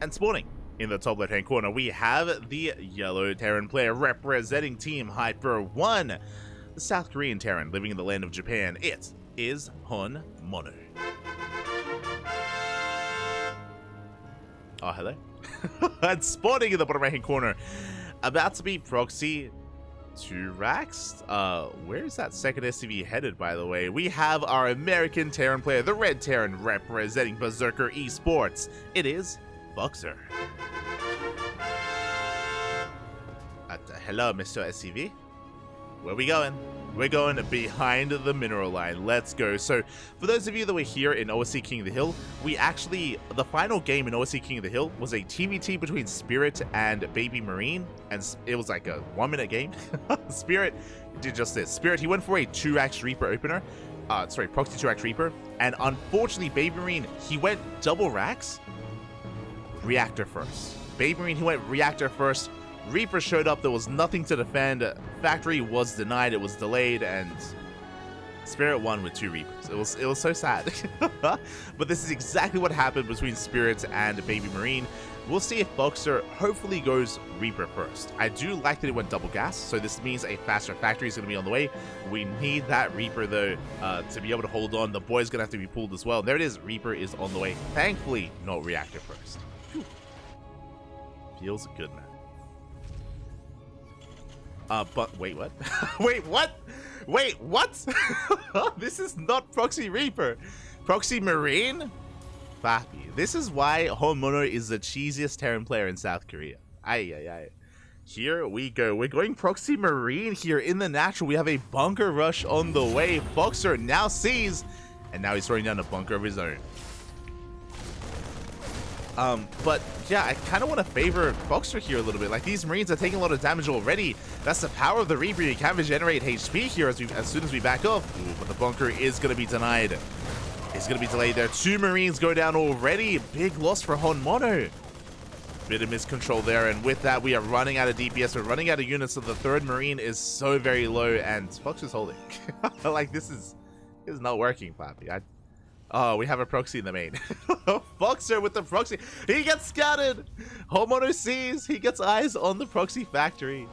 And spawning in the top left-hand corner, we have the yellow Terran player representing Team Hyper 1, the South Korean Terran living in the land of Japan. It is HonMonO. Oh, hello. And spawning in the bottom right-hand corner, about to be Proxy 2Rax. Where is that second SCV headed, by the way? We have our American Terran player, the Red Terran, representing Berserker Esports. It is FoxeR. Hello, Mr. SCV. Where are we going? We're going behind the mineral line. Let's go. So, for those of you that were here in OSC King of the Hill, the final game in OSC King of the Hill was a TvT between Spirit and Baby Marine, and it was like a 1-minute game. Spirit did just this. Spirit, he went for a 2Rax Reaper opener. Proxy 2Rax Reaper, and unfortunately, Baby Marine, he went double Rax, Reactor first. Baby Marine, he went Reactor first. Reaper showed up, there was nothing to defend, Factory was denied, it was delayed, and Spirit won with 2 Reapers. It was so sad. But this is exactly what happened between Spirit and Baby Marine. We'll see if FoxeR hopefully goes Reaper first. I do like that it went double gas, so this means a faster Factory is going to be on the way. We need that Reaper, though, to be able to hold on. The boy's going to have to be pulled as well. There it is, Reaper is on the way. Thankfully, not Reactor first. Whew. Feels good, man. But wait, what? Wait, what? Wait, what? This is not Proxy Reaper. Proxy Marine? Papi. This is why HonMonO is the cheesiest Terran player in South Korea. Ay. Here we go. We're going Proxy Marine here in the natural. We have a bunker rush on the way. FoxeR now sees, and now he's throwing down a bunker of his own. But yeah, I kind of want to favor FoxeR here a little bit. Like, these Marines are taking a lot of damage already. That's the power of the Reaper. You can regenerate HP here as soon as we back off. Ooh, but the bunker is going to be denied. It's going to be delayed there. 2 Marines go down already. Big loss for HonMonO. Bit of miscontrol there, and with that, we are running out of DPS. We're running out of units, so the 3rd Marine is so very low, and FoxeR's holding. Like, this is not working, Papi. Oh, we have a proxy in the main. FoxeR with the proxy. He gets scouted. HonMonO sees. He gets eyes on the proxy factory.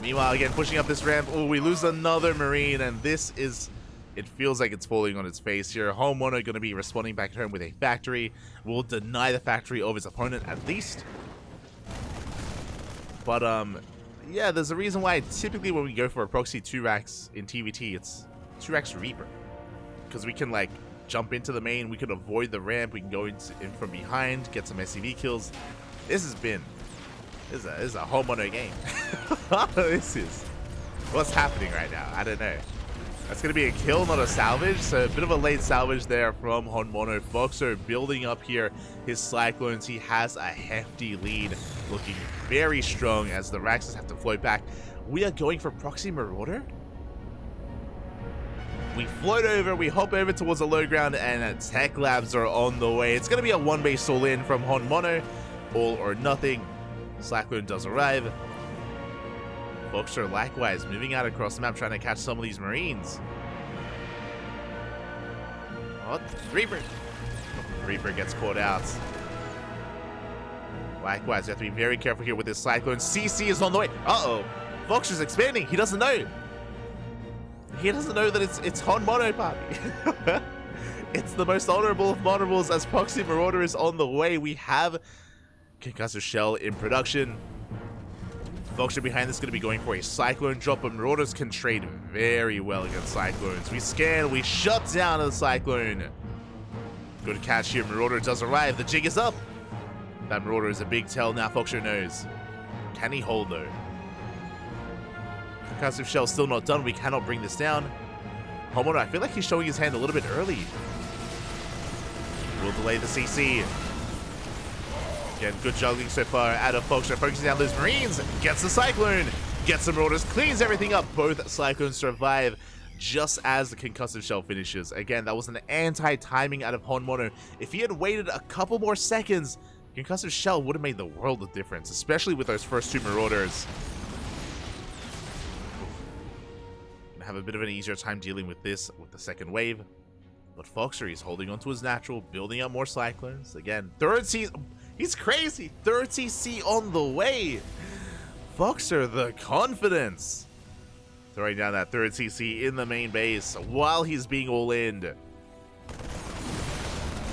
Meanwhile, again, pushing up this ramp. Oh, we lose another Marine, and this is... It feels like it's falling on its face here. HonMonO going to be responding back at home with a factory. We'll deny the factory of his opponent at least. But, yeah, there's a reason why typically when we go for a proxy 2Rax in TvT, it's 2Rax Reaper. Because we can, like, jump into the main, we can avoid the ramp, we can go in from behind, get some SCV kills. This is a HonMonO game. This is what's happening right now. I don't know. That's going to be a kill, not a salvage. So a bit of a late salvage there from HonMonO. FoxeR building up here his Cyclones. He has a hefty lead, looking very strong as the Raxes have to float back. We are going for Proxy Marauder. We float over, we hop over towards the low ground, and Tech Labs are on the way. It's going to be a 1-base all-in from HonMonO. All or nothing. Cyclone does arrive. FoxeR likewise moving out across the map, trying to catch some of these Marines. Oh, Reaper. Reaper gets caught out. Likewise, you have to be very careful here with this Cyclone. CC is on the way. Uh-oh. FoxeR's expanding. He doesn't know. He doesn't know that it's HonMonO, Papi. It's the most honorable of honorables as Proxy Marauder is on the way. We have Concussive Shell in production. FoxeR behind this is going to be going for a Cyclone drop, but Marauders can trade very well against Cyclones. We scan, we shut down the Cyclone. Good catch here. Marauder does arrive. The jig is up. That Marauder is a big tell now. FoxeR knows. Can he hold though? Concussive Shell still not done. We cannot bring this down. HonMonO, I feel like he's showing his hand a little bit early. We'll delay the CC. Again, good juggling so far out of FoxeR. Focusing down those Marines. Gets the Cyclone. Gets some Marauders. Cleans everything up. Both Cyclones survive just as the Concussive Shell finishes. Again, that was an anti-timing out of HonMonO. If he had waited a couple more seconds, Concussive Shell would have made the world of difference, especially with those first 2 Marauders. Gonna have a bit of an easier time dealing with this with the second wave. But FoxeR is holding onto his natural, building up more Cyclones. Again, third CC. He's crazy. Third CC on the way. FoxeR, the confidence. Throwing down that third CC in the main base while he's being all-in.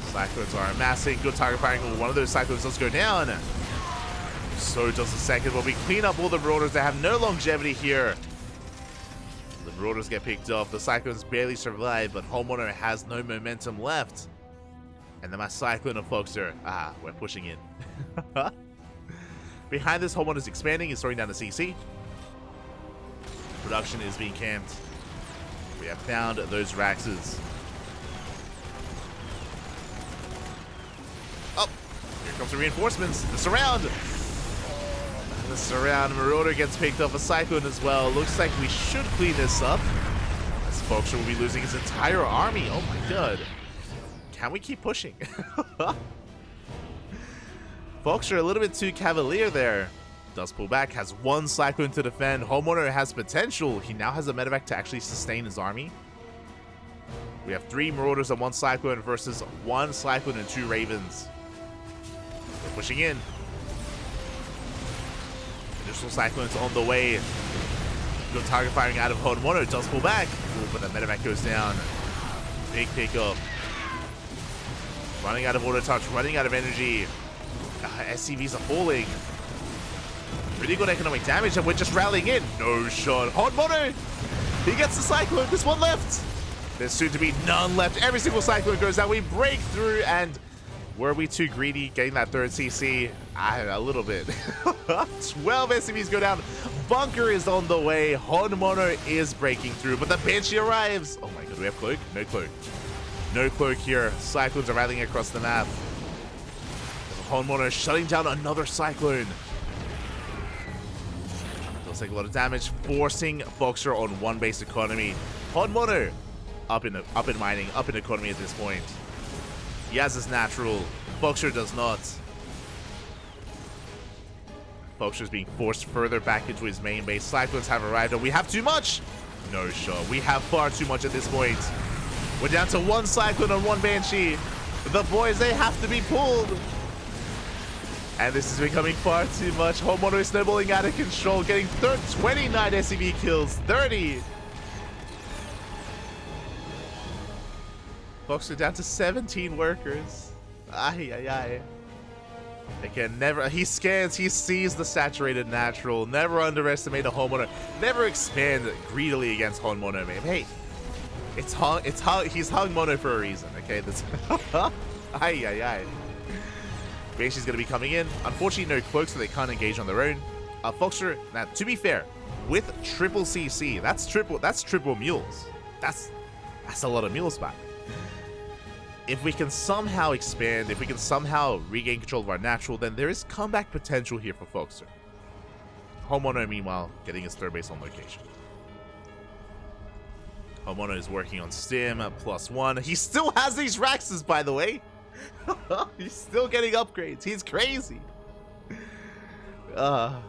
Cyclones are amassing. Good target firing. One of those Cyclones does go down. So does the second. But we clean up all the Marauders that have no longevity here. The Marauders get picked off. The Cyclones barely survive, but HonMonO has no momentum left. And then my Cyclone of FoxeR. Ah, we're pushing in. Behind this, HonMonO is expanding. He's throwing down the CC. Production is being camped. We have found those Raxes. Oh, here comes the reinforcements. The surround. The surround. Marauder gets picked off a Cyclone as well. Looks like we should clean this up, as FoxeR will be losing his entire army. Oh my god. Can we keep pushing? FoxeR a little bit too cavalier there. Does pull back, has one Cyclone to defend. HonMonO has potential. He now has a medevac to actually sustain his army. We have 3 Marauders and 1 Cyclone versus 1 Cyclone and 2 Ravens. We're pushing in. Additional Cyclones on the way. Good target firing out of HonMonO. Does pull back. Ooh, but the medevac goes down. Big pickup. Running out of auto touch, running out of energy. SCVs are falling. Pretty good economic damage, and we're just rallying in. No shot. HonMonO! He gets the Cyclone. There's one left. There's soon to be none left. Every single Cyclone goes down. We break through, and were we too greedy getting that third CC? A little bit. 12 SCVs go down. Bunker is on the way. HonMonO is breaking through, but the Banshee arrives. Oh my god, do we have Cloak? No Cloak. No Cloak here. Cyclones are rallying across the map. HonMonO shutting down another Cyclone. Does take a lot of damage, forcing FoxeR on 1 base economy. HonMonO up in mining, up in economy at this point. He has his natural. FoxeR does not. FoxeR is being forced further back into his main base. Cyclones have arrived, and we have too much. No shot. We have far too much at this point. We're down to 1 Cyclone and 1 Banshee. The boys, they have to be pulled. And this is becoming far too much. HonMonO is snowballing out of control, getting 29 SCV kills, 30. FoxeR down to 17 workers. Ay, ay, ay. Again, never, he scans, he sees the saturated natural. Never underestimate a HonMonO. Never expand greedily against HonMonO, man. Hey, he's HonMonO for a reason, okay? This, ay, ay, ay. Banshee's going to be coming in. Unfortunately, no Cloak, so they can't engage on their own. FoxeR, now, to be fair, with triple CC, that's triple mules. That's a lot of mules back. If we can somehow expand, if we can somehow regain control of our natural, then there is comeback potential here for FoxeR. HonMonO, meanwhile, getting his third base on location. HonMonO is working on Stim, +1. He still has these Raxes, by the way. He's still getting upgrades. He's crazy. I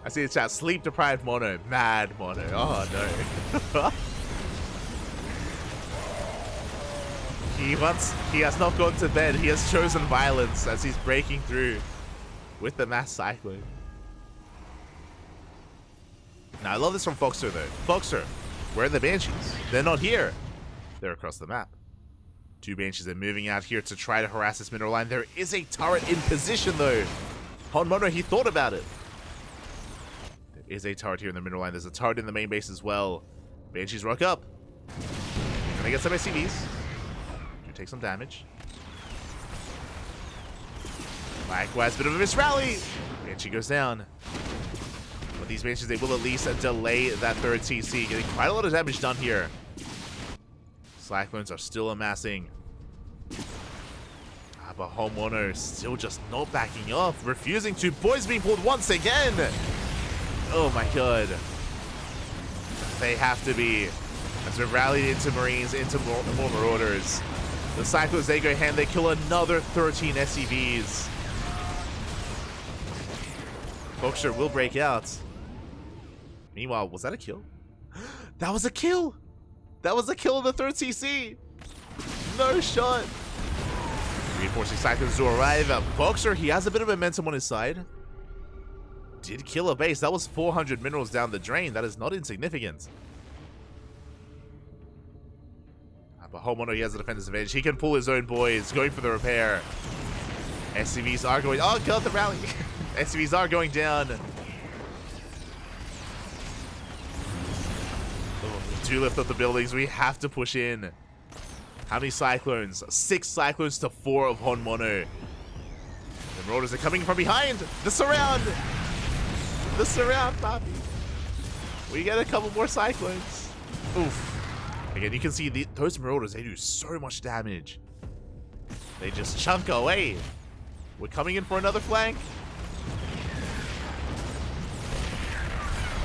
see the chat. Sleep deprived Mono. Mad Mono. Oh no. He has not gone to bed. He has chosen violence as he's breaking through with the mass cycling. Now I love this from FoxeR though. FoxeR, where are the Banshees? They're not here. They're across the map. 2 Banshees are moving out here to try to harass this mineral line. There is a turret in position though. HonMonO, he thought about it. There is a turret here in the mineral line. There's a turret in the main base as well. Banshees rock up. Gonna get some SCVs. Do take some damage. Likewise, bit of a miss rally. Banshee goes down. But these Banshees, they will at least delay that third CC. Getting quite a lot of damage done here. Cyclones are still amassing. But HonMonO still just not backing off. Refusing to. Boys being pulled once again. Oh my god. They have to be. As they're rallied into Marines, into more Marauders. The Cyclones, they go hand. They kill another 13 SCVs. FoxeR will break out. Meanwhile, was that a kill? That was a kill! That was a kill in the third CC! no shot. Reinforcing cyclones to arrive. FoxeR, he has a bit of momentum on his side. Did kill a base. That was 400 minerals down the drain. That is not insignificant. But HonMonO, he has a defender's advantage. He can pull his own boys. Going for the repair. SCVs are going... Oh, God, the rally. SCVs are going down. Oh, we do lift up the buildings. We have to push in. How many cyclones? 6 cyclones to 4 of HonMonO. The Marauders are coming from behind. The surround. The surround, Papi. We get a couple more cyclones. Oof. Again, you can see those Marauders, they do so much damage. They just chunk away. We're coming in for another flank.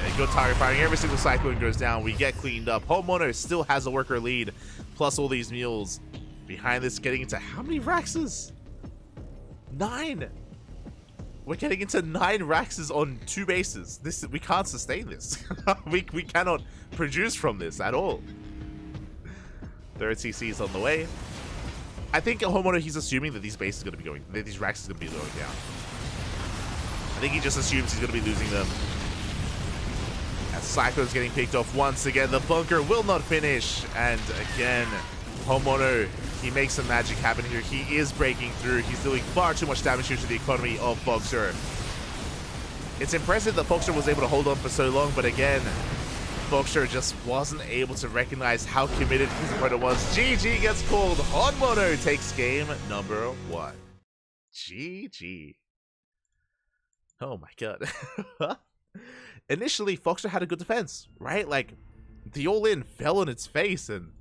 And good target firing. Every single cyclone goes down. We get cleaned up. HonMonO still has a worker lead. Plus all these mules. Behind this, getting into how many Raxes? 9. We're getting into 9 Raxes on 2 bases. We can't sustain this. we cannot produce from this at all. Third CC is on the way. I think HonMonO, he's assuming that these bases are going to be going, that these Raxes are going to be going down. I think he just assumes he's going to be losing them. As Cyclone's getting picked off once again, the bunker will not finish. And again, HonMonO, he makes some magic happen here. He is breaking through. He's doing far too much damage here to the economy of FoxeR. It's impressive that FoxeR was able to hold on for so long, but again, FoxeR just wasn't able to recognize how committed his opponent was. GG gets called. HonMonO takes game number 1. GG. Oh my god. Initially, FoxeR had a good defense, right? Like, the all-in fell on its face and...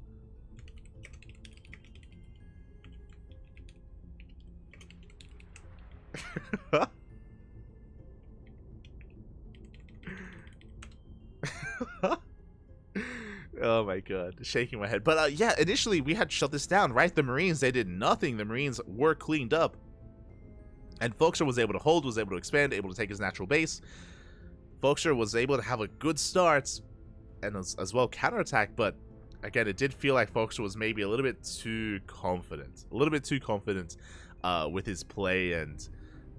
Oh my god, shaking my head. But yeah, initially we had shut this down, right? The Marines, they did nothing. The Marines were cleaned up. And FoxeR was able to hold, was able to expand, able to take his natural base. FoxeR was able to have a good start and as well counterattack, but again, it did feel like FoxeR was maybe a little bit too confident. A little bit too confident with his play, and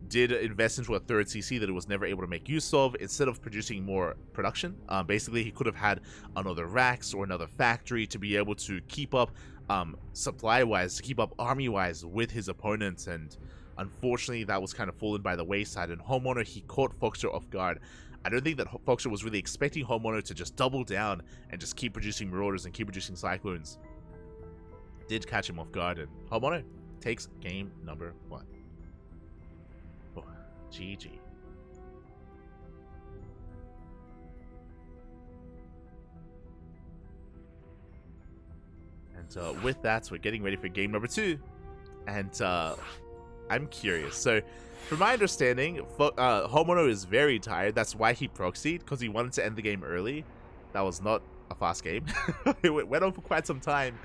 did invest into a third CC that it was never able to make use of instead of producing more production. Basically, he could have had another Rax or another factory to be able to keep up supply-wise, to keep up army-wise with his opponents, and unfortunately, that was kind of fallen by the wayside, and HonMonO, he caught FoxeR off guard. I don't think that FoxeR was really expecting HonMonO to just double down and just keep producing Marauders and keep producing Cyclones. Did catch him off guard, and HonMonO takes game number 1. Oh, GG. And with that, we're getting ready for game number 2. And I'm curious. So, from my understanding, HonMonO is very tired. That's why he proxied, because he wanted to end the game early. That was not a fast game. It went on for quite some time.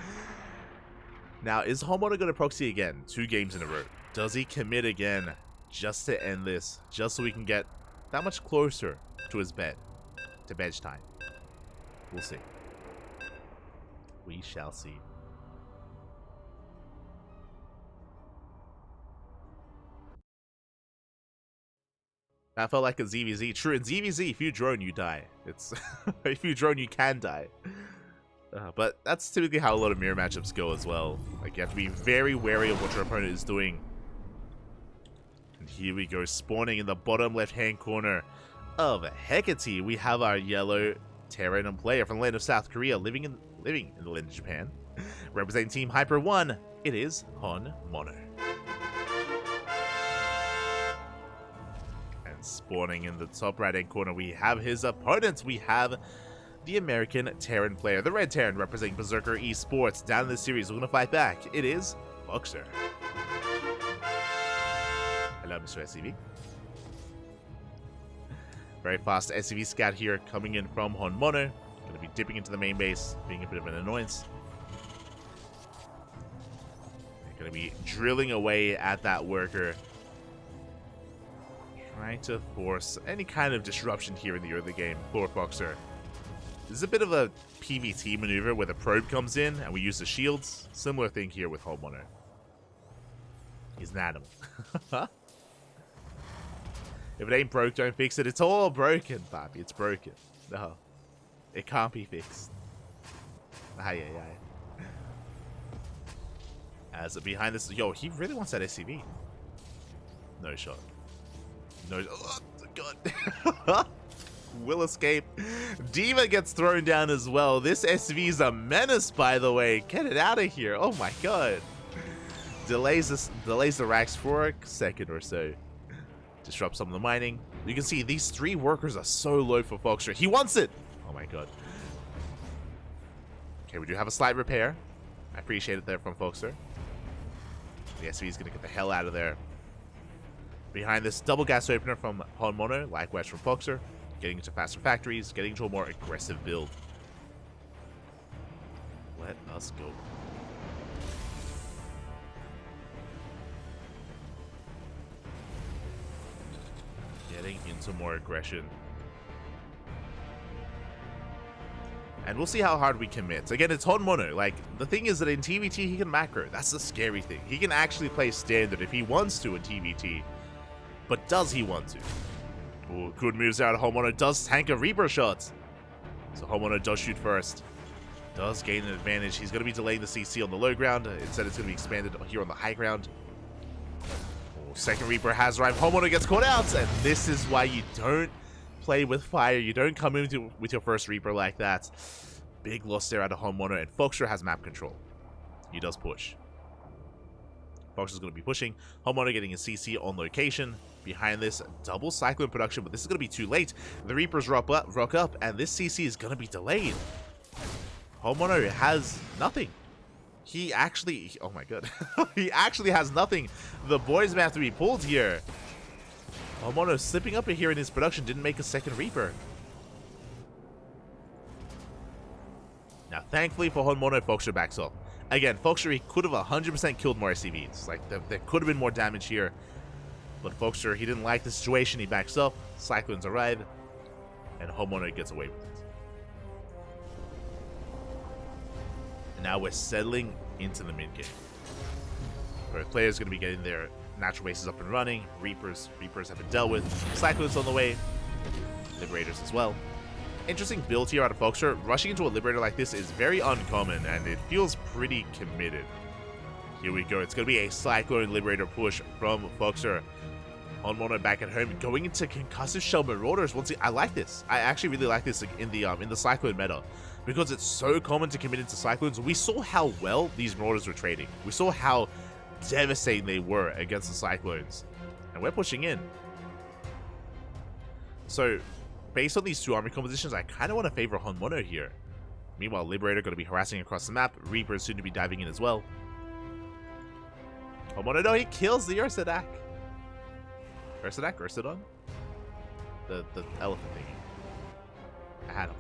Now, is HonMonO going to proxy again? 2 games in a row. Does he commit again just to end this? Just so we can get that much closer to his bed. To bench time. We'll see. We shall see. That felt like a ZVZ. True, in ZVZ, if you drone, you die. It's if you drone, you can die. But that's typically how a lot of mirror matchups go as well. Like, you have to be very wary of what your opponent is doing. And here we go, spawning in the bottom left-hand corner of Hecate. We have our yellow Terran player from the land of South Korea, living in the land of Japan. Representing Team Hyper 1, it is HonMonO. Spawning in the top right-hand corner, we have his opponents. We have the American Terran player, the Red Terran, representing Berserker Esports. Down in this series, we're going to fight back. It is FoxeR. Hello, Mr. SCV. Very fast SCV scout here coming in from HonMonO. Going to be dipping into the main base, being a bit of an annoyance. They're going to be drilling away at that worker, trying to force any kind of disruption here in the early game for FoxeR. This is a bit of a PvT maneuver where the probe comes in and we use the shields. Similar thing here with HonMonO. He's an animal. If it ain't broke, don't fix it. It's all broken, Papi. It's broken. No. It can't be fixed. Aye. As behind this... Yo, he really wants that SCV. No shot. No... Oh, God. Will escape. Diva gets thrown down as well. This SV is a menace, by the way. Get it out of here. Oh, my God. Delays the racks for a second or so. Disrupt some of the mining. You can see these 3 workers are so low for FoxeR. He wants it. Oh, my God. Okay, we do have a slight repair. I appreciate it there from FoxeR. The SV is going to get the hell out of there. Behind this double gas opener from HonMonO, likewise from FoxeR. Getting into faster factories, getting into a more aggressive build. Let us go. Getting into more aggression. And we'll see how hard we commit. Again, it's HonMonO. Like, the thing is that in TvT, he can macro. That's the scary thing. He can actually play standard if he wants to in TvT. But does he want to? Ooh, good moves out of HonMonO. Does tank a Reaper shot. So HonMonO does shoot first. Does gain an advantage. He's going to be delaying the CC on the low ground. Instead, it's going to be expanded here on the high ground. Oh, second Reaper has arrived. HonMonO gets caught out. And this is why you don't play with fire. You don't come in with your first Reaper like that. Big loss there out of HonMonO. And FoxeR has map control. He does push. FoxeR is going to be pushing. HonMonO getting a CC on location. Behind this, double Cyclone production, but this is going to be too late. The Reapers rock up, and this CC is going to be delayed. HonMonO has nothing. He actually... Oh my God. He actually has nothing. The boys may have to be pulled here. HonMonO slipping up here in his production, didn't make a second Reaper. Now, thankfully for HonMonO, FoxeR backs off. Again, FoxeR, he could have 100% killed more SCVs. Like, there could have been more damage here. But FoxeR, he didn't like the situation. He backs up. Cyclones arrive. And HonMonO gets away with it. And now we're settling into the mid game. Both players are going to be getting their natural bases up and running. Reapers have been dealt with. Cyclones on the way. Liberators as well. Interesting build here out of FoxeR. Rushing into a Liberator like this is very uncommon. And it feels pretty committed. Here we go. It's going to be a Cyclone Liberator push from FoxeR. HonMonO back at home, going into concussive shell marauders. Once I like this. I actually really like this in the Cyclone meta because it's so common to commit into Cyclones. We saw how well these marauders were trading. We saw how devastating they were against the Cyclones, and we're pushing in. So, based on these 2 army compositions, I kind of want to favor HonMonO here. Meanwhile, Liberator going to be harassing across the map. Reaper is soon to be diving in as well. HonMonO, no, he kills the Ursadak. Ursadon? The elephant thingy. I had him.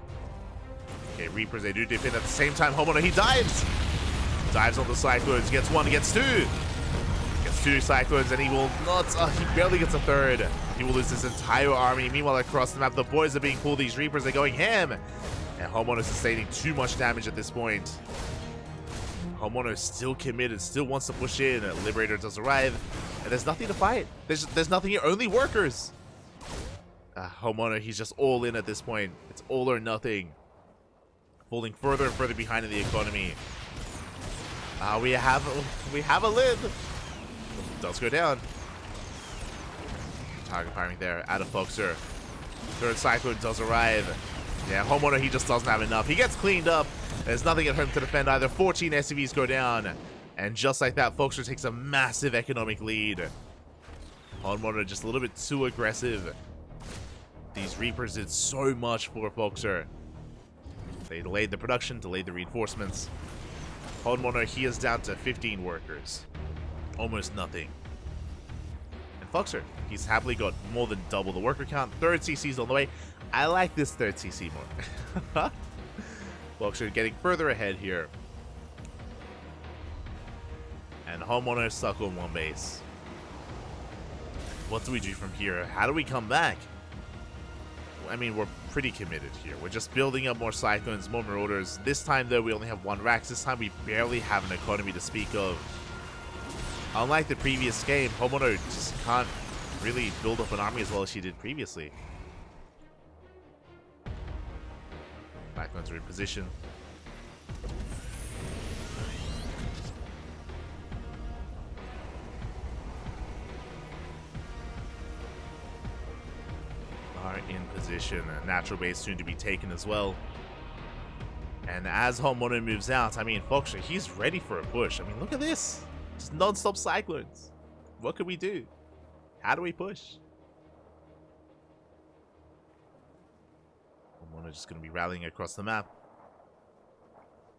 Okay, Reapers, they do dip in at the same time. HonMonO, he dives! Dives on the Cyclones, gets 1, gets 2! Gets 2 Cyclones, and he will not... he barely gets a 3rd. He will lose his entire army. Meanwhile, across the map, the boys are being pulled. These Reapers are going ham! And HonMonO is sustaining too much damage at this point. HonMonO is still committed, still wants to push in. Liberator does arrive, and there's nothing to fight. There's nothing here, only workers. HonMonO, he's just all in at this point. It's all or nothing. Falling further and further behind in the economy. We have a lid. Does go down. Target firing there out of FoxeR. 3rd Cyclone does arrive. Yeah, HonMonO, he just doesn't have enough. He gets cleaned up. There's nothing at home to defend either. 14 SCVs go down. And just like that, FoxeR takes a massive economic lead. HonMonO just a little bit too aggressive. These Reapers did so much for FoxeR. They delayed the production, delayed the reinforcements. HonMonO, he is down to 15 workers. Almost nothing. And FoxeR, he's happily got more than double the worker count. 3rd CC's on the way. I like this 3rd CC more. FoxeR getting further ahead here. And HonMonO stuck on 1 base. What do we do from here? How do we come back? I mean, we're pretty committed here. We're just building up more Cyclones, more Marauders. This time, though, we only have 1 Rax. This time, we barely have an economy to speak of. Unlike the previous game, HonMonO just can't really build up an army as well as she did previously. Cyclones are in position. Are in position. A natural base soon to be taken as well. And as HonMonO moves out, I mean, FoxeR, he's ready for a push. I mean, look at this. Just non-stop Cyclones. What can we do? How do we push? HonMonO just going to be rallying across the map.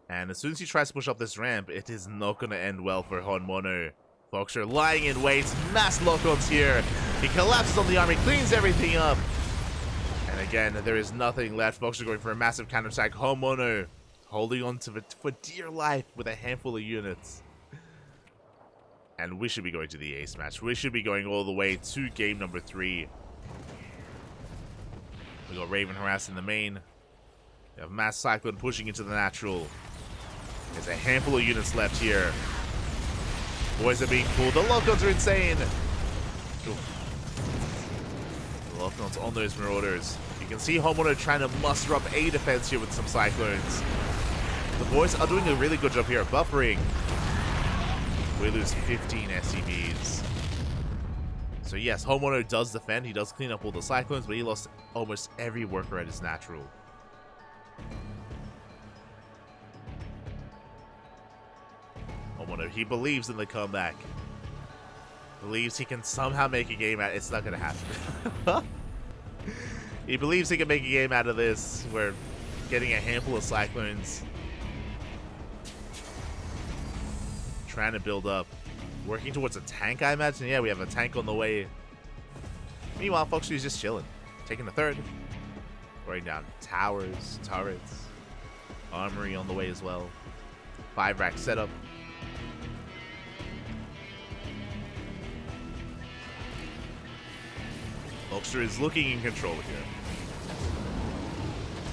And as soon as he tries to push up this ramp, it is not going to end well for HonMonO. FoxeR lying in wait. Mass lock-ons here. He collapses on the army, cleans everything up. And again, there is nothing left. FoxeR going for a massive counterattack. HonMonO holding on to it for dear life with a handful of units. And we should be going to the ace match. We should be going all the way to game number 3. We got Raven harassing the main. We have Mass Cyclone pushing into the natural. There's a handful of units left here. Boys are being pulled. The lock-ons are insane. The lock-ons on those Marauders. You can see HonMonO trying to muster up a defense here with some Cyclones. The boys are doing a really good job here at buffering. We lose 15 SCVs. So yes, HonMonO does defend. He does clean up all the Cyclones, but he lost almost every worker at his natural. HonMonO, he believes in the comeback. Believes he can somehow make a game out. It's not going to happen. He believes he can make a game out of this. We're getting a handful of Cyclones. Trying to build up. Working towards a tank, I imagine. Yeah, we have a tank on the way. Meanwhile, FoxeR is just chilling. Taking the third. Throwing down towers, turrets. Armory on the way as well. 5 rack setup. FoxeR is looking in control here.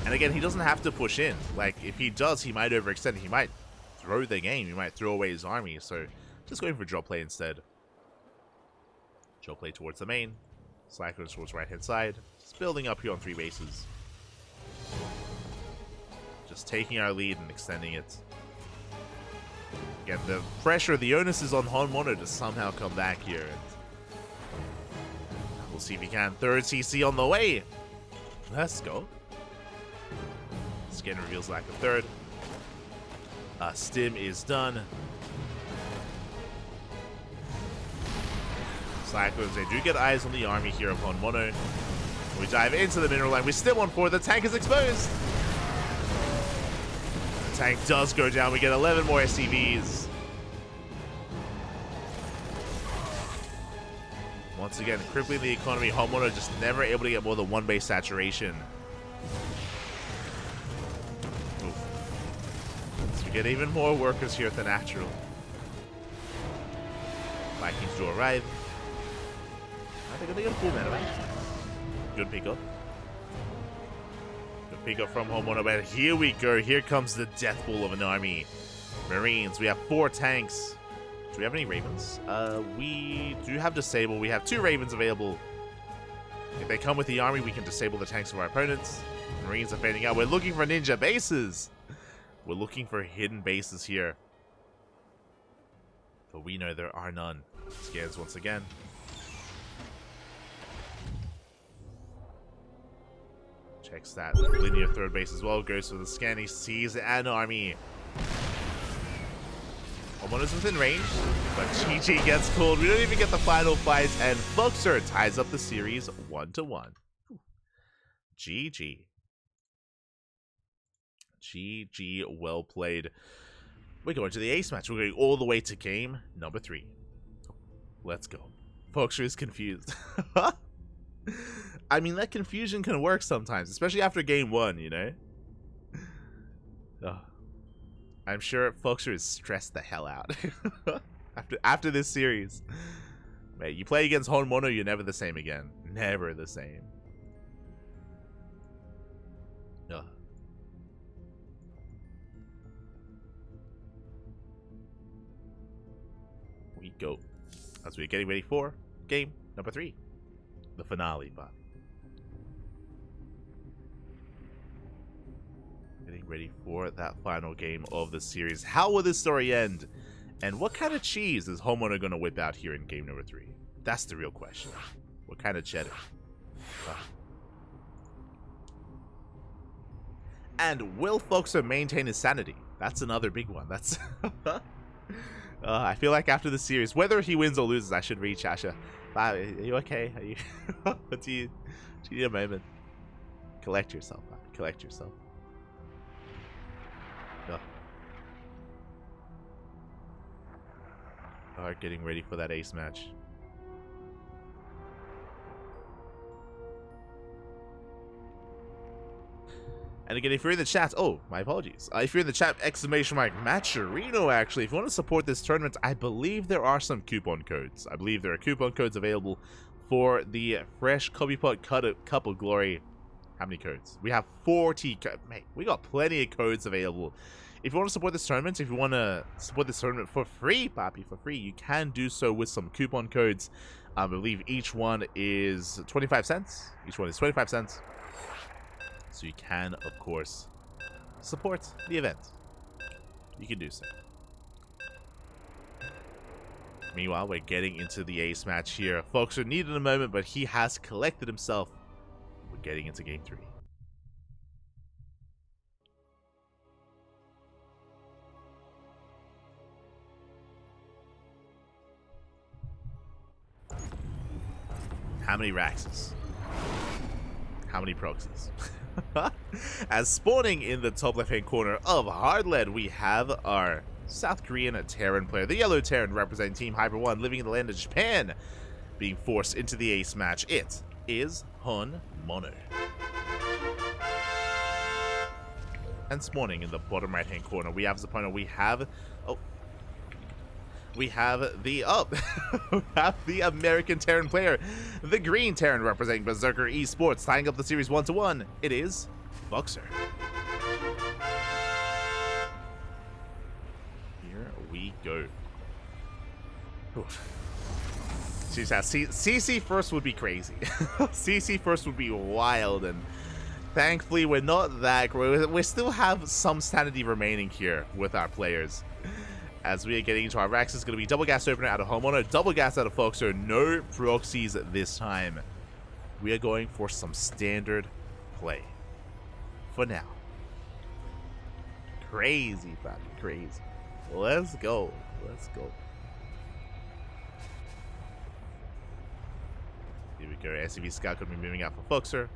And again, he doesn't have to push in. Like, if he does, he might overextend. He might throw the game. He might throw away his army. So, just going for drop play instead. Drop play towards the main. Cyclones towards right-hand side. Just building up here on 3 bases. Just taking our lead and extending it. Again, the pressure, the onus is on HonMonO to somehow come back here. We'll see if he can. Third CC on the way. Let's go. Scan reveals lack of third. Stim is done. Cyclones, they do get eyes on the army here of HonMonO. We dive into the mineral line. We still on 4. The tank is exposed. The tank does go down. We get 11 more SCVs. Once again, crippling the economy. HonMonO just never able to get more than 1 base saturation. So we get even more workers here at the natural. Vikings do arrive. I think they got a full mana back. Good pick up. Good pick up from HonMonO, but here we go. Here comes the death ball of an army. Marines. We have 4 tanks. Do we have any Ravens? We do have Disable. We have 2 Ravens available. If they come with the army, we can disable the tanks of our opponents. Marines are fading out. We're looking for ninja bases. We're looking for hidden bases here. But we know there are none. Scans once again. Checks that linear third base as well. Goes for the scan. He sees an army. HonMonO's within range, but GG gets called. We don't even get the final fight, and FoxeR ties up the series 1-1. GG. GG, well played. We're going to the ace match. We're going all the way to game number 3. Let's go. FoxeR is confused. I mean, that confusion can work sometimes, especially after game 1, you know? I'm sure FoxeR is stressed the hell out after this series. Mate, you play against HonMonO, you're never the same again. Never the same. Yeah. We go as we're getting ready for game number 3, the finale, Bob. Getting ready for that final game of the series. How will this story end? And what kind of cheese is HonMonO going to whip out here in game number 3? That's the real question. What kind of cheddar? And will FoxeR maintain his sanity? That's another big one. That's... I feel like after the series, whether he wins or loses, I should reach Asha. Bob, are you okay? Are you... do you need a moment? Collect yourself, Bob. Collect yourself. Getting ready for that ace match. And again, if you're in the chat, oh, my apologies. If you're in the chat, !Matcherino, actually, if you want to support this tournament, I believe there are some coupon codes. I believe there are coupon codes available for the Fresh Copy Pot Cup of Glory. How many codes? We have 40 codes. Mate, we got plenty of codes available. If you want to support this tournament, if you want to support this tournament for free, Papi, for free, you can do so with some coupon codes. I believe each one is 25 cents. Each one is 25 cents. So you can, of course, support the event. You can do so. Meanwhile, we're getting into the ace match here. FoxeR needed a moment, but he has collected himself. We're getting into game 3. How many Raxes? How many proxies? As spawning in the top left-hand corner of Hardlead, we have our South Korean Terran player, the Yellow Terran representing Team Hyper 1, living in the land of Japan, being forced into the ace match. It is HonMonO. And spawning in the bottom right-hand corner, we have his opponent. We have the we have the American Terran player, the Green Terran representing Berserker Esports, tying up the series 1-1. It is FoxeR. Here we go. Jeez, CC first would be crazy. CC first would be wild, and thankfully we're not that great. We still have some sanity remaining here with our players. As we are getting into our racks, it's going to be double gas opener out of HonMonO, double gas out of FoxeR, no proxies this time. We are going for some standard play. For now. Crazy, buddy, crazy. Let's go. Let's go. Here we go. SCV Scout going to be moving out for FoxeR.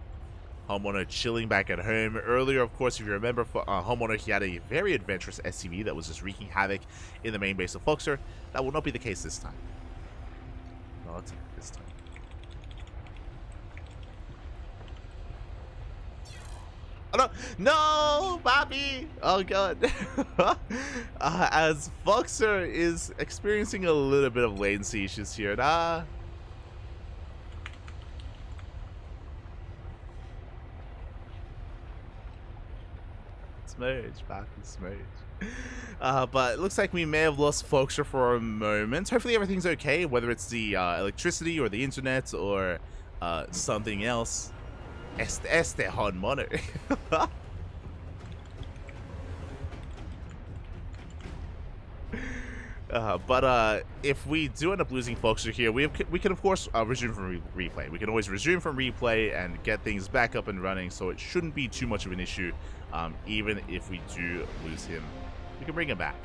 HonMonO chilling back at home. Earlier, of course, if you remember, for HonMonO, he had a very adventurous SCV that was just wreaking havoc in the main base of FoxeR. That will not be the case this time. Not this time. Oh no! No, Bobby! Oh god. As FoxeR is experiencing a little bit of latency issues here. Smudge, Bobby, smudge. But it looks like we may have lost FoxeR for a moment. Hopefully everything's okay, whether it's the electricity or the internet or something else. Este HonMonO. But if we do end up losing FoxeR here, we can of course resume from replay. We can always resume from replay and get things back up and running, so it shouldn't be too much of an issue. Even if we do lose him, we can bring him back.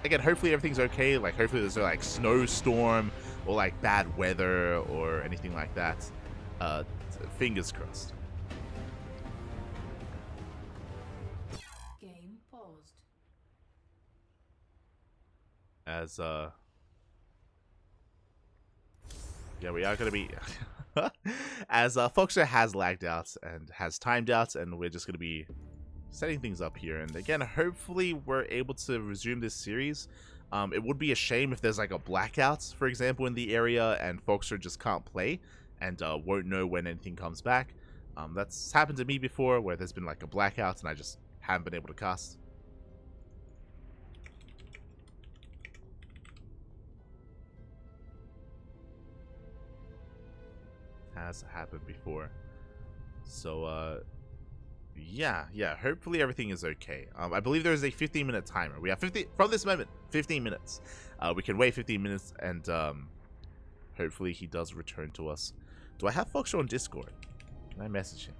Again, hopefully everything's okay. Like, hopefully there's no like snowstorm or like bad weather or anything like that. Fingers crossed. Game paused. As yeah, we are gonna be as FoxeR has lagged out and has timed out, and we're just gonna be setting things up here. And again, hopefully we're able to resume this series. It would be a shame if there's like a blackout, for example, in the area and FoxeR just can't play and won't know when anything comes back. That's happened to me before, where there's been like a blackout and I just haven't been able to cast. Has happened before. So, yeah, hopefully everything is okay. I believe there is a 15-minute timer. We have 50 from this moment, 15 minutes. We can wait 15 minutes and hopefully he does return to us. Do I have FoxeR on Discord? Can I message him?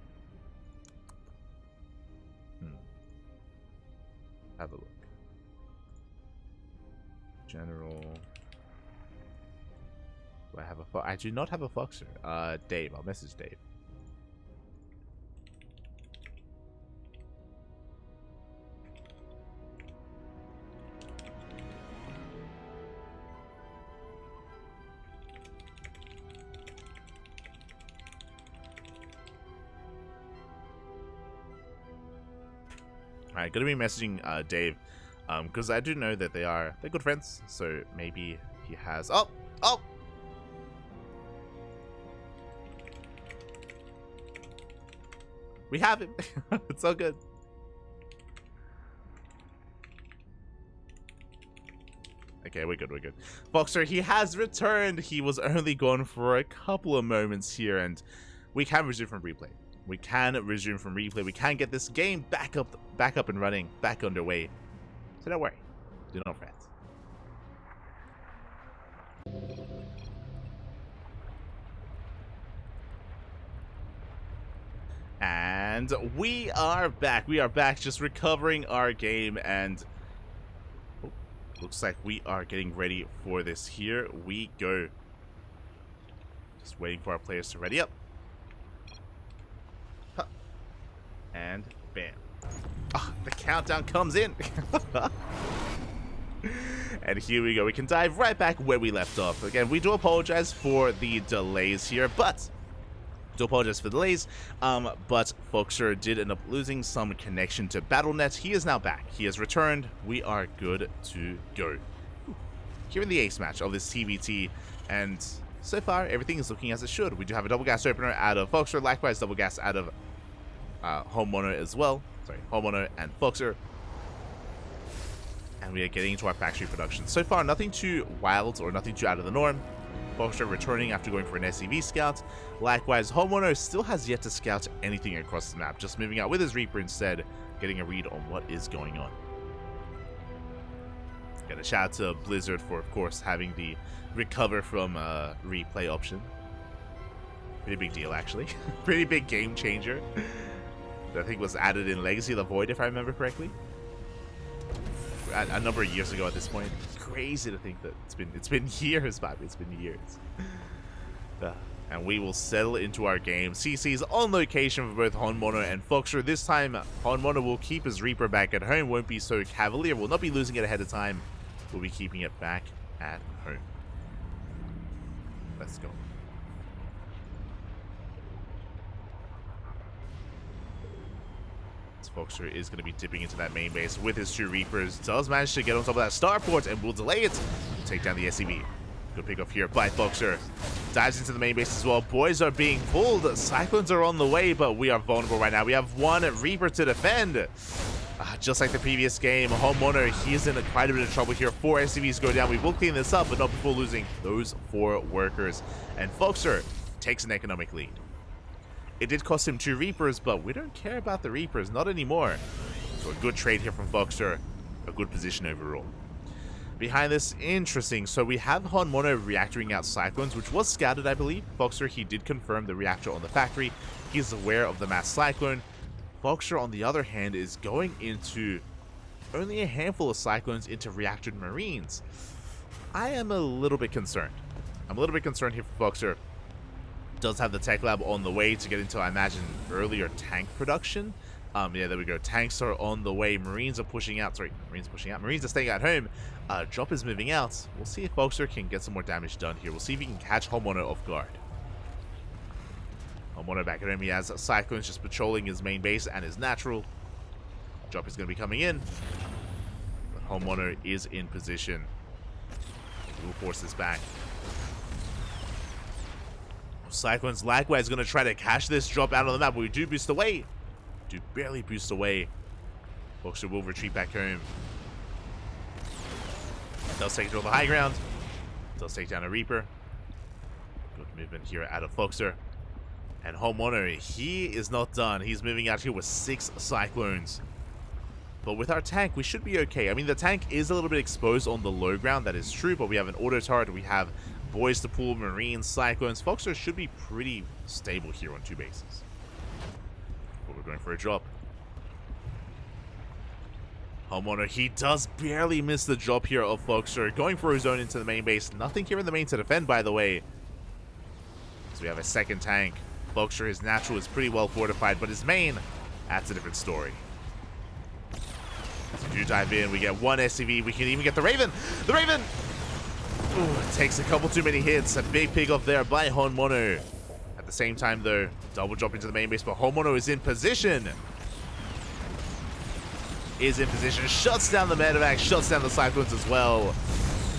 Have a look. General. Do I have a I do not have a FoxeR. Dave. I'll message Dave. Alright, gonna be messaging Dave, because I do know that they're good friends, so maybe he has. Oh! We have him. It's so good. Okay, we're good. FoxeR, he has returned. He was only gone for a couple of moments here, and we can resume from replay. We can get this game back up and running, back underway. So don't worry. Do not fret. And we are back. We are back, just recovering our game, and looks like we are getting ready for this. Here we go. Just waiting for our players to ready up. Huh. And bam. Oh, the countdown comes in. And here we go. We can dive right back where we left off. Again, we do apologize for the delays here, but FoxeR did end up losing some connection to BattleNet. He is now back. He has returned. We are good to go. Here in the ace match of this TvT, and so far everything is looking as it should. We do have a double gas opener out of FoxeR, likewise double gas out of HonMonO as well. Sorry, HonMonO and FoxeR. And we are getting into our factory production. So far, nothing too wild or nothing too out of the norm. FoxeR returning after going for an SCV scout. Likewise, HonMonO still has yet to scout anything across the map, just moving out with his Reaper instead, getting a read on what is going on. Got a shout out to Blizzard for, of course, having the recover from replay option. Pretty big deal, actually. Pretty big game changer. I think was added in Legacy of the Void, if I remember correctly. A number of years ago at this point. Crazy to think that it's been years, Bobby. It's been years. And we will settle into our game. CC's on location for both HonMonO and FoxeR. This time, HonMonO will keep his Reaper back at home. Won't be so cavalier. Will not be losing it ahead of time. We'll be keeping it back at home. Let's go. FoxeR is going to be dipping into that main base with his two Reapers. Does manage to get on top of that starport and will delay it. Take down the SCV. Good pick off here by FoxeR. Dives into the main base as well. Boys are being pulled. Cyclones are on the way, but we are vulnerable right now. We have one Reaper to defend. Just like the previous game, HonMonO, he is in quite a bit of trouble here. 4 SCVs go down. We will clean this up, but not before losing those 4 workers. And FoxeR takes an economic lead. It did cost him 2 Reapers, but we don't care about the Reapers, not anymore. So a good trade here from FoxeR, a good position overall. Behind this, interesting. So we have HonMonO reactoring out Cyclones, which was scouted, I believe. FoxeR, he did confirm the reactor on the factory. He's aware of the mass Cyclone. FoxeR, on the other hand, is going into only a handful of Cyclones into reactored Marines. I am a little bit concerned. I'm a little bit concerned here for FoxeR. Does have the tech lab on the way to get into, I imagine, earlier tank production. Yeah, there we go. Tanks are on the way. Marines are pushing out. Sorry, Marines pushing out. Marines are staying at home. Drop is moving out. We'll see if FoxeR can get some more damage done here. We'll see if he can catch HonMonO off guard. HonMonO back at home. He has Cyclones just patrolling his main base and his natural. Drop is going to be coming in. But HonMonO is in position. We'll force this back. Cyclones likewise going to try to cash this drop out on the map, but we do boost away. Do barely boost away. FoxeR will retreat back home. Does take it to the high ground. Does take down a Reaper. Good movement here out of FoxeR. And HonMonO, he is not done. He's moving out here with 6 Cyclones. But with our tank, we should be okay. I mean, the tank is a little bit exposed on the low ground. That is true, but we have an auto turret. We have boys to pull, Marines, Cyclones. FoxeR should be pretty stable here on 2 bases. But we're going for a drop. HonMonO, he does barely miss the drop here of FoxeR. Going for his own into the main base. Nothing here in the main to defend, by the way. So we have a second tank. FoxeR, his natural is pretty well fortified, but his main, that's a different story. So we do dive in. We get 1 SCV. We can even get the Raven. The Raven! Ooh, it takes a couple too many hits. A big pick off there by HonMonO. At the same time, though, double drop into the main base, but HonMonO is in position. Shuts down the medevac, shuts down the Cyclones as well.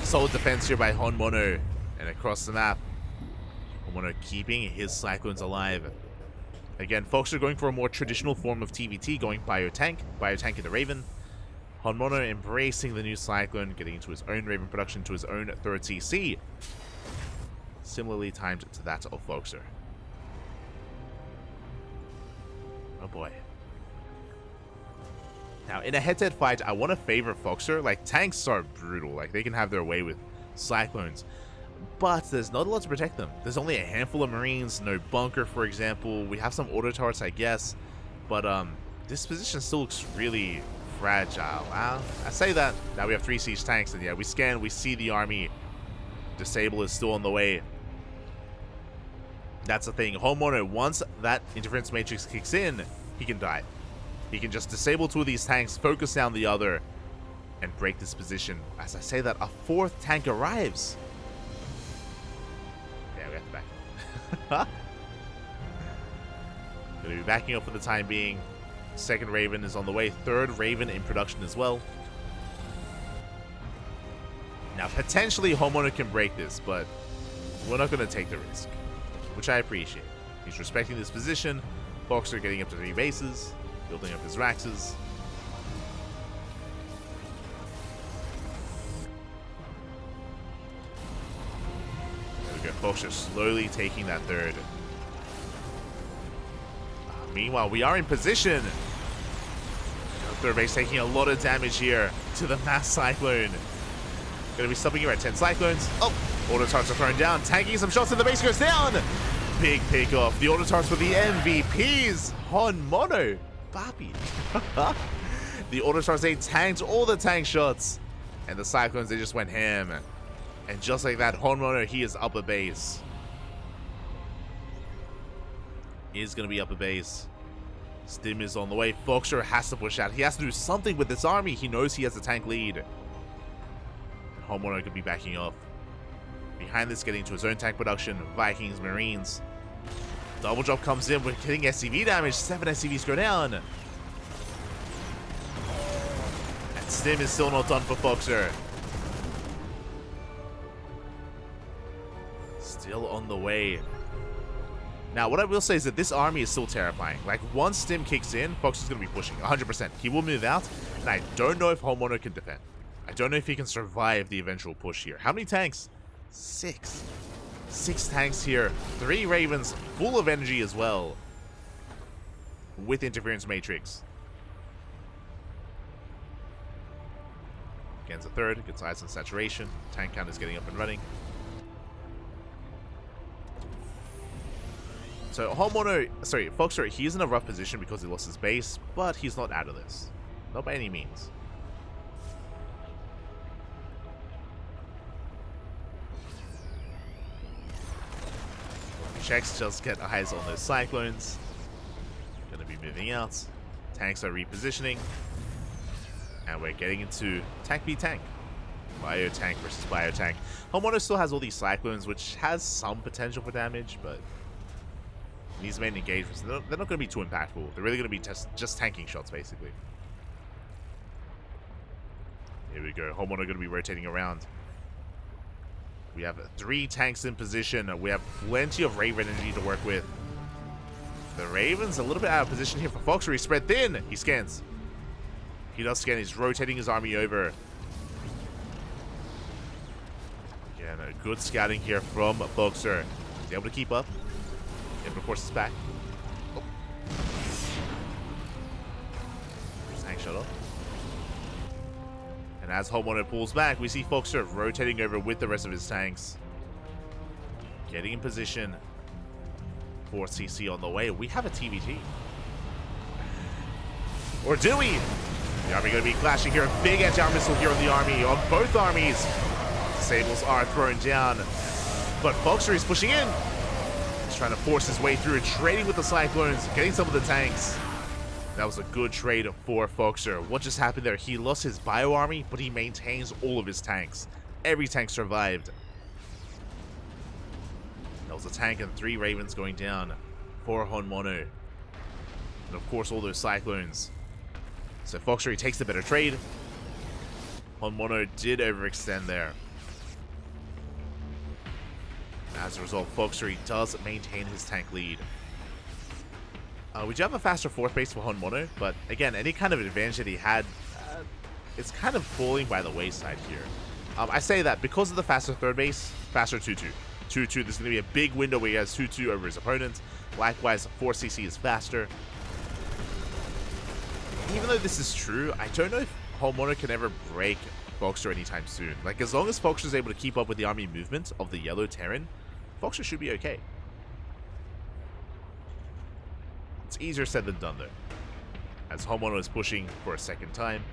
Solid defense here by HonMonO. And across the map, HonMonO keeping his Cyclones alive. Again, FoxeR going for a more traditional form of TvT, going Biotank in the Raven. HonMonO embracing the new Cyclone, getting into his own Raven production, to his own 3rd CC. Similarly timed to that of FoxeR. Oh boy. Now, in a head-to-head fight, I want to favor FoxeR. Like, tanks are brutal. Like, they can have their way with Cyclones. But there's not a lot to protect them. There's only a handful of Marines, no bunker, for example. We have some auto turrets, I guess. But, this position still looks really fragile. I say that. Now we have 3 siege tanks, and yeah, we scan, we see the army. Disable is still on the way. That's the thing. HonMonO, once that interference matrix kicks in, he can die. He can just disable 2 of these tanks, focus down the other, and break this position. As I say that, a 4th tank arrives. Yeah, we have to back up. Gonna be backing up for the time being. 2nd Raven is on the way. 3rd Raven in production as well. Now, potentially HonMonO can break this, but we're not going to take the risk, which I appreciate. He's respecting this position. FoxeR getting up to 3 bases. Building up his Raxes. There we go. FoxeR slowly taking that 3rd. Meanwhile, we are in position. 3rd base taking a lot of damage here to the mass Cyclone. Gonna be stopping here at 10 Cyclones. Oh, auto turrets are thrown down. Tanking some shots and the base goes down. Big pick off. The auto turrets for the MVPs. HonMonO. Bobby. The auto turrets, they tanked all the tank shots. And the Cyclones, they just went ham. And just like that, HonMonO, he is up a base. Is going to be up a base. Stim is on the way. FoxeR has to push out. He has to do something with this army. He knows he has a tank lead. And HonMonO could be backing off. Behind this, getting to his own tank production. Vikings, Marines. Double drop comes in. We're getting SCV damage. 7 SCVs go down. And Stim is still not done for FoxeR. Still on the way. Now, what I will say is that this army is still terrifying. Like, once Stim kicks in, FoxeR's going to be pushing 100%. He will move out, and I don't know if HonMonO can defend. I don't know if he can survive the eventual push here. How many tanks? 6. 6 tanks here. 3 Ravens, full of energy as well. With interference matrix. Against a 3rd, gets eyes on saturation. Tank count is getting up and running. So FoxeR, he's in a rough position because he lost his base, but he's not out of this. Not by any means. Checks just get eyes on those Cyclones. Gonna be moving out. Tanks are repositioning. And we're getting into tank v tank. Biotank versus Biotank. HonMonO still has all these Cyclones, which has some potential for damage, but these main engagements, they're not going to be too impactful. They're really going to be just tanking shots, basically. Here we go. HonMonO going to be rotating around. We have 3 tanks in position. We have plenty of Raven energy to work with. The Raven's a little bit out of position here for FoxeR. He's spread thin. He scans. He does scan. He's rotating his army over. Again, a good scouting here from FoxeR. He's able to keep up. And of course, it's back. Oh. Tank shut off. And as HonMonO pulls back, we see FoxeR rotating over with the rest of his tanks. Getting in position. 4 CC on the way. We have a TvT. Or do we? The army going to be clashing here. Big anti-armor missile here on the army. On both armies. Disables are thrown down. But FoxeR is pushing in. He's trying to force his way through. Trading with the Cyclones. Getting some of the tanks. That was a good trade for FoxeR. What just happened there? He lost his bio army, but he maintains all of his tanks. Every tank survived. That was a tank and 3 Ravens going down for HonMonO. And of course, all those Cyclones. So FoxeR takes the better trade. HonMonO did overextend there. As a result, FoxeR does maintain his tank lead. We do have a faster 4th base for HonMonO, but again, any kind of advantage that he had, it's kind of falling by the wayside here. I say that because of the faster 3rd base, faster 2-2. 2-2, there's going to be a big window where he has 2-2 over his opponent. Likewise, 4cc is faster. Even though this is true, I don't know if HonMonO can ever break FoxeR anytime soon. Like, as long as FoxeR is able to keep up with the army movement of the yellow Terran, FoxeR should be okay. It's easier said than done, though. As HonMonO is pushing for a second time.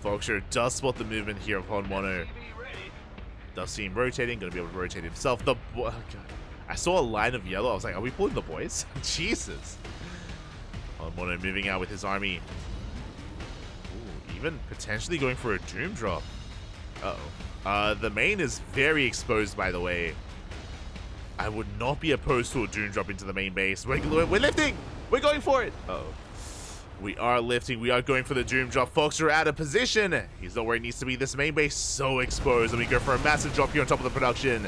FoxeR does spot the movement here of HonMonO. Does see him rotating, gonna be able to rotate himself. Oh God. I saw a line of yellow. I was like, are we pulling the boys? Jesus. HonMonO moving out with his army. Ooh, even potentially going for a Doom drop. Uh-oh. The main is very exposed, by the way. I would not be opposed to a Doom drop into the main base. We're lifting! We're going for it! Uh-oh. We are lifting. We are going for the Doom drop. FoxeR out of position. He's not where he needs to be. This main base so exposed. And we go for a massive drop here on top of the production.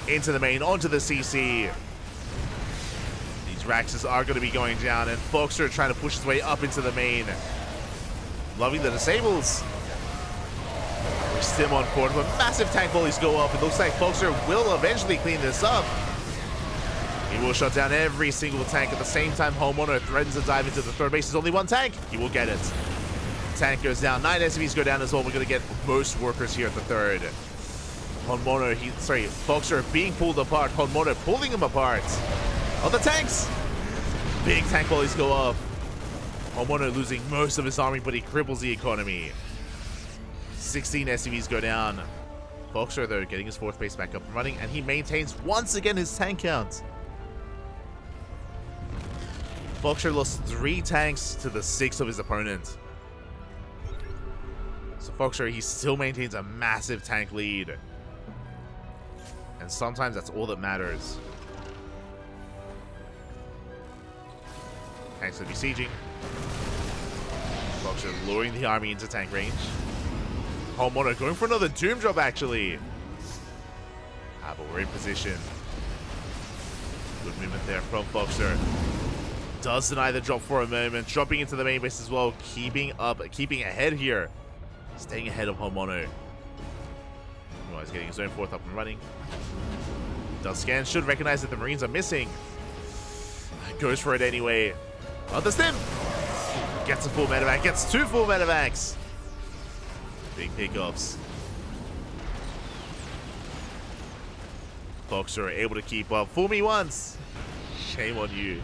Into the main, onto the CC. These Raxes are going to be going down. And FoxeR trying to push his way up into the main. Loving the disables. We stim on forward, but massive tank volleys go up. It looks like FoxeR will eventually clean this up. He will shut down every single tank. At the same time, HonMonO threatens to dive into the 3rd base. There's only 1 tank. He will get it. Tank goes down. 9 SCVs go down as well. We're going to get most workers here at the 3rd. FoxeR being pulled apart. HonMonO pulling him apart. Oh, the tanks! Big tank volleys go up. HonMonO losing most of his army, but he cripples the economy. 16 SCVs go down. FoxeR, though, getting his 4th base back up and running, and he maintains once again his tank count. FoxeR lost 3 tanks to the 6 of his opponent. So FoxeR, he still maintains a massive tank lead. And sometimes that's all that matters. Tanks are besieging. FoxeR luring the army into tank range. HonMonO going for another Doom drop, actually. But we're in position. Good movement there from FoxeR. Does deny the drop for a moment. Dropping into the main base as well. Keeping ahead here. Staying ahead of HonMonO. He's getting his own 4th up and running. Does scan. Should recognize that the Marines are missing. Goes for it anyway. Oh, the stim! Gets a full medevac. Gets 2 full medevacs. Big pickups. FoxeR able to keep up. Fool me once. Shame on you.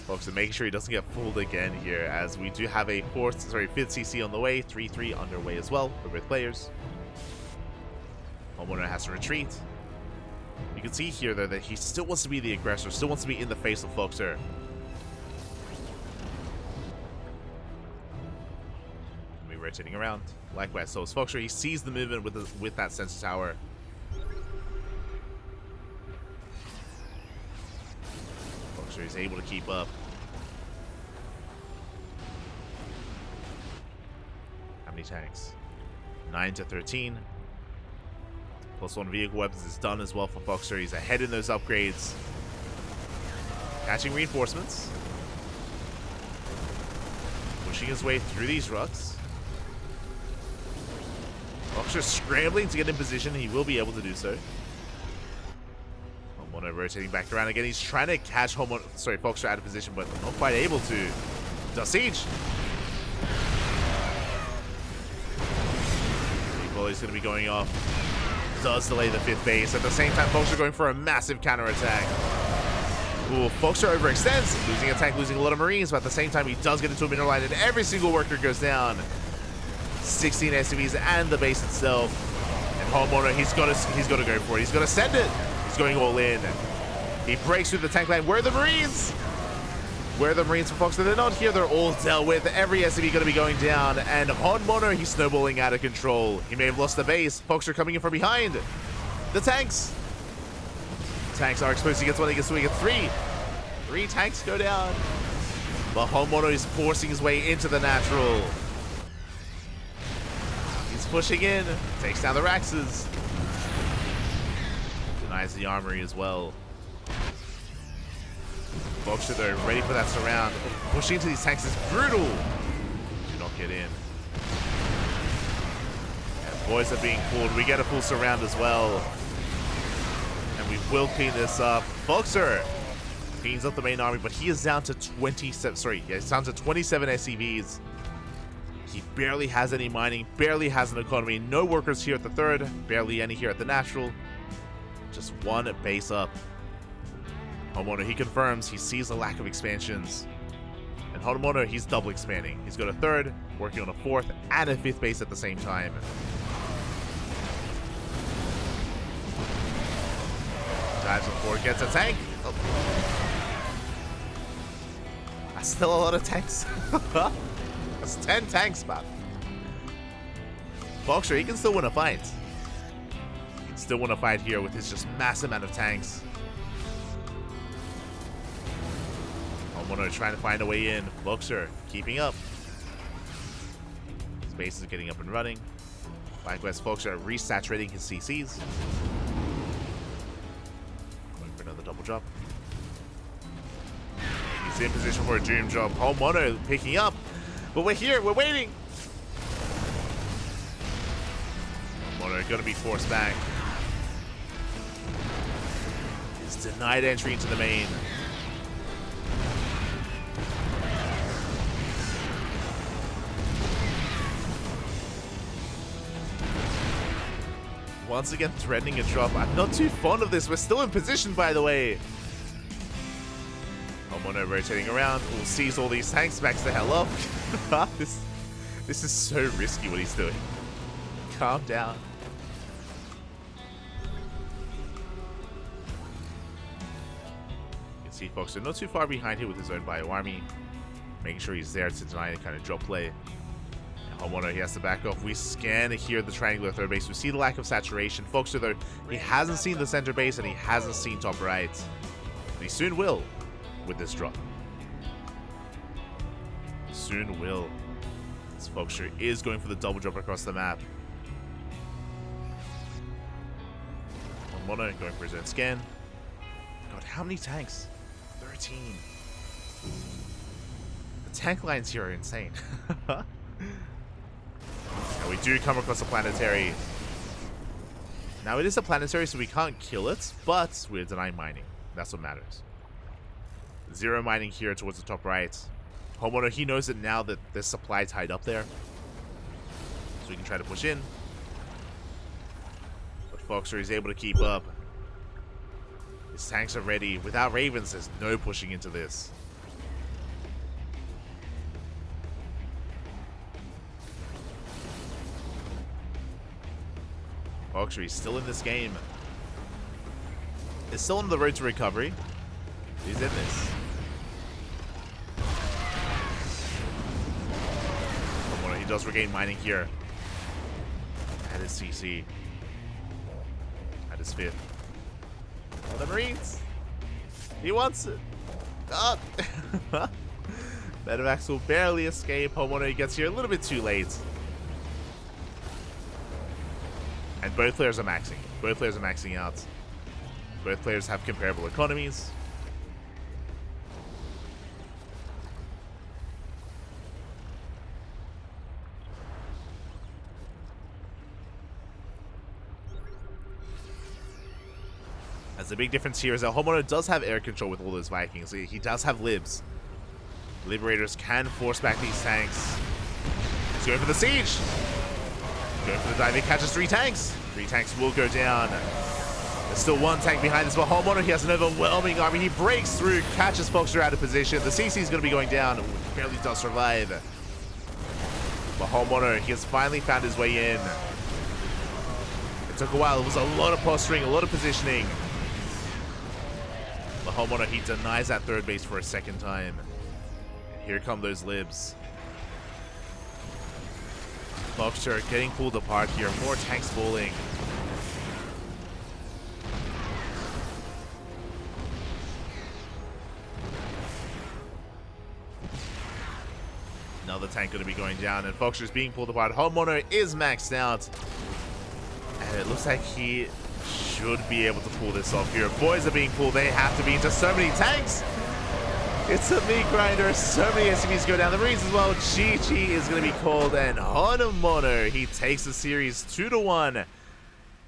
FoxeR making sure he doesn't get fooled again here, as we do have a 5th CC on the way. 3-3 underway as well for both players. HonMonO has to retreat. You can see here, though, that he still wants to be the aggressor, still wants to be in the face of FoxeR. Rotating around. Likewise, so is FoxeR. He sees the movement with that sensor tower. FoxeR is able to keep up. How many tanks? 9 to 13. +1 vehicle weapons is done as well for FoxeR. He's ahead in those upgrades. Catching reinforcements. Pushing his way through these rucks. FoxeR scrambling to get in position. He will be able to do so. HonMonO rotating back around again. He's trying to catch FoxeR out of position, but not quite able to. Does siege. He's going to be going off. Does delay the 5th base. At the same time, FoxeR going for a massive counterattack. Ooh, FoxeR overextends. Losing a tank, losing a lot of Marines, but at the same time, he does get into a mineral line, and every single worker goes down. 16 SCVs and the base itself. And HonMonO, he's got to go for it. He's got to send it. He's going all in. He breaks through the tank line. Where are the Marines? Where are the Marines for FoxeR? They're not here. They're all dealt with. Every SCV going to be going down. And HonMonO, he's snowballing out of control. He may have lost the base. FoxeR coming in from behind. The tanks. Tanks are exposed. He gets one. He gets two. He gets three. 3 tanks go down. But HonMonO is forcing his way into the natural. He's pushing in. Takes down the Raxes. Denies the armory as well. FoxeR though, ready for that surround. Pushing into these tanks is brutal. Do not get in. And boys are being pulled. We get a full surround as well. And we will clean this up. FoxeR cleans up the main army, but he is down to 27. Sorry, yeah, he's down to 27 SCVs. He barely has any mining, barely has an economy. No workers here at the 3rd, barely any here at the natural. Just one base up. HonMonO, he confirms he sees a lack of expansions. And HonMonO, he's double expanding. He's got a 3rd, working on a 4th, and a 5th base at the same time. Dives up forward, gets a tank. Oh. That's still a lot of tanks. That's 10 tanks, man. FoxeR, he can still win a fight. He can still win a fight here with his just massive amount of tanks. HonMonO trying to find a way in. FoxeR keeping up. His base is getting up and running. Likewise, FoxeR resaturating his CCs. Going for another double drop. He's in position for a dream job. HonMonO picking up. But we're here. We're waiting. HonMonO going to be forced back. He's denied entry into the main. Once again, threatening a drop. I'm not too fond of this. We're still in position, by the way. HonMonO rotating around. We'll seize all these tanks. Backs the hell up. This is so risky what he's doing. Calm down. You can see FoxeR not too far behind here with his own bio army. Making sure he's there to deny any kind of drop play. HonMonO, he has to back off. We scan here the triangular 3rd base. We see the lack of saturation. FoxeR, though, he hasn't seen the center base and he hasn't seen top right. But he soon will with this drop. Soon will. As FoxeR is going for the double drop across the map. HonMonO going for his own scan. God, how many tanks? 13. The tank lines here are insane. And we do come across a planetary. Now, it is a planetary, so we can't kill it, but we're denying mining. That's what matters. 0 mining here towards the top right. HonMonO, he knows it now that there's supply tied up there. So we can try to push in. But FoxeR is able to keep up. His tanks are ready. Without Ravens, there's no pushing into this. FoxeR is still in this game. Is still on the road to recovery. He's in this. He does regain mining here. At his CC. At his 5th. Oh, the Marines! He wants it! Oh. Medivacs will barely escape. HonMonO gets here a little bit too late. And both players are maxing. Both players are maxing out. Both players have comparable economies. As the big difference here is that HonMonO does have air control with all those Vikings. He does have libs. Liberators can force back these tanks. He's going for the siege. Going for the dive. He catches 3 tanks. 3 tanks will go down. There's still 1 tank behind this, but HonMonO, he has an overwhelming army. He breaks through, catches FoxeR out of position. The CC is going to be going down. Ooh, he barely does survive. But HonMonO, he has finally found his way in. It took a while. It was a lot of posturing, a lot of positioning. But HonMonO, he denies that third base for a second time. Here come those libs. FoxeR getting pulled apart here. More tanks falling. Another tank going to be going down, and FoxeR is being pulled apart. HonMonO is maxed out. And it looks like he should be able to pull this off here. Boys are being pulled. They have to be into so many tanks. It's a meat grinder. So many SCVs go down. The Marines as well. GG is going to be called, and HonMonO, he takes the series 2-1,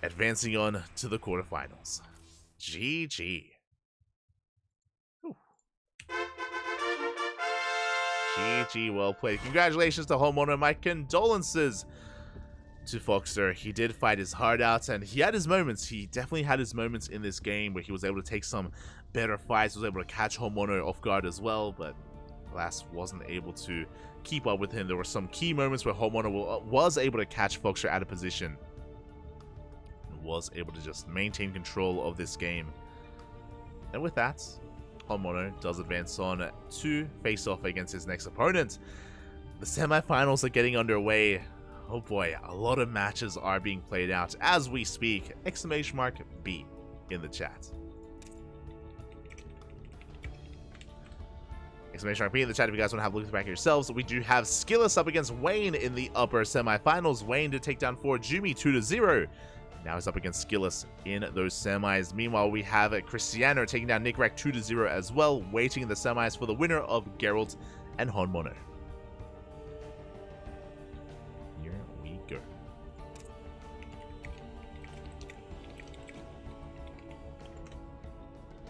advancing on to the quarterfinals. GG. Whew. GG, well played. Congratulations to HonMonO. My condolences to FoxeR. He did fight his heart out, and he had his moments. He definitely had his moments in this game where he was able to take some better fights, was able to catch HonMonO off guard as well, but alas, wasn't able to keep up with him. There were some key moments where HonMonO was able to catch FoxeR out of position and was able to just maintain control of this game. And with that, HonMonO does advance on to face off against his next opponent. The semifinals are getting underway. Oh boy, a lot of matches are being played out as we speak. Exclamation mark B in the chat. Exclamation mark B in the chat if you guys want to have a look back at yourselves. We do have Skillus up against Wayne in the upper semifinals. Wayne to take down for Jumi 2-0. Now he's up against Skillus in those semis. Meanwhile, we have Cristiano taking down Nick Rack 2-0 as well, waiting in the semis for the winner of Geralt and HonMonO. Here we go.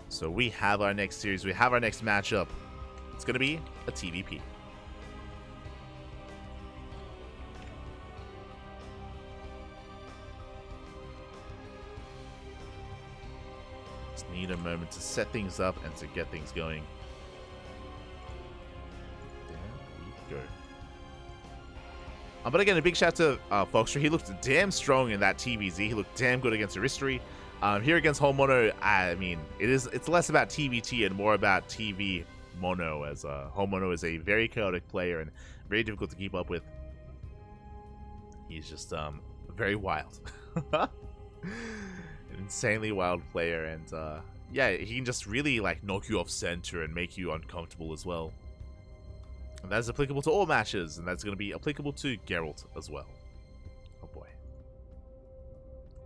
So we have our next series. We have our next matchup. It's going to be a TvP. Just need a moment to set things up and to get things going. There we go. But again, a big shout to FoxeR. He looked damn strong in that TvZ. He looked damn good against Aristory. Here against HonMonO, I mean, it's less about TvT and more about TvMono, as HonMonO is a very chaotic player and very difficult to keep up with. He's just very wild. An insanely wild player, and yeah, he can just really like knock you off center and make you uncomfortable as well. And that's applicable to all matches, and that's going to be applicable to Geralt as well. Oh boy.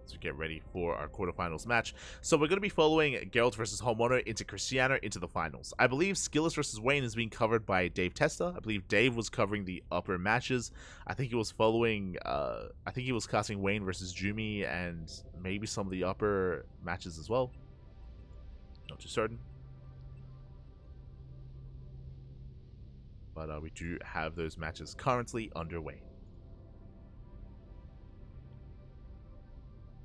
So get ready for our quarterfinals match. So we're going to be following Geralt versus HonMonO into Cristiano into the finals. I believe Skillus versus Wayne is being covered by Dave Testa. I believe Dave was covering the upper matches. I think he was following, I think he was casting Wayne versus Jumi and maybe some of the upper matches as well. Not too certain. But we do have those matches currently underway.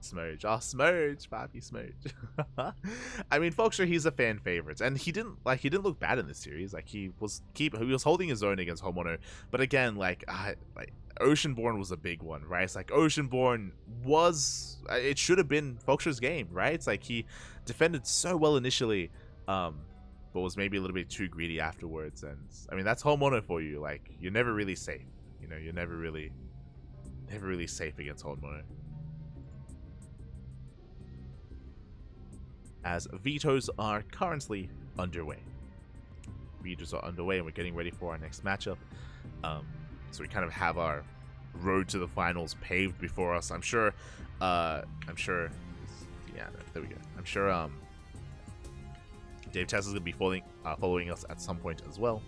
Smurge. Oh, Smurge. Papi Smurge. I mean, FoxeR, he's a fan favorite. And he didn't look bad in this series. Like, he was holding his own against HonMonO. But again, like Oceanborn was a big one, right? It's like Oceanborn was, it should have been FoxeR's game, right? It's like he defended so well initially, but was maybe a little bit too greedy afterwards. And I mean, that's HonMonO for you. Like, you're never really safe. You know, you're never really safe against HonMonO. As vetoes are currently underway. Vetoes are underway, and we're getting ready for our next matchup. So we kind of have our road to the finals paved before us. I'm sure, yeah, there we go. I'm sure, Dave Tess is gonna be following us at some point as well.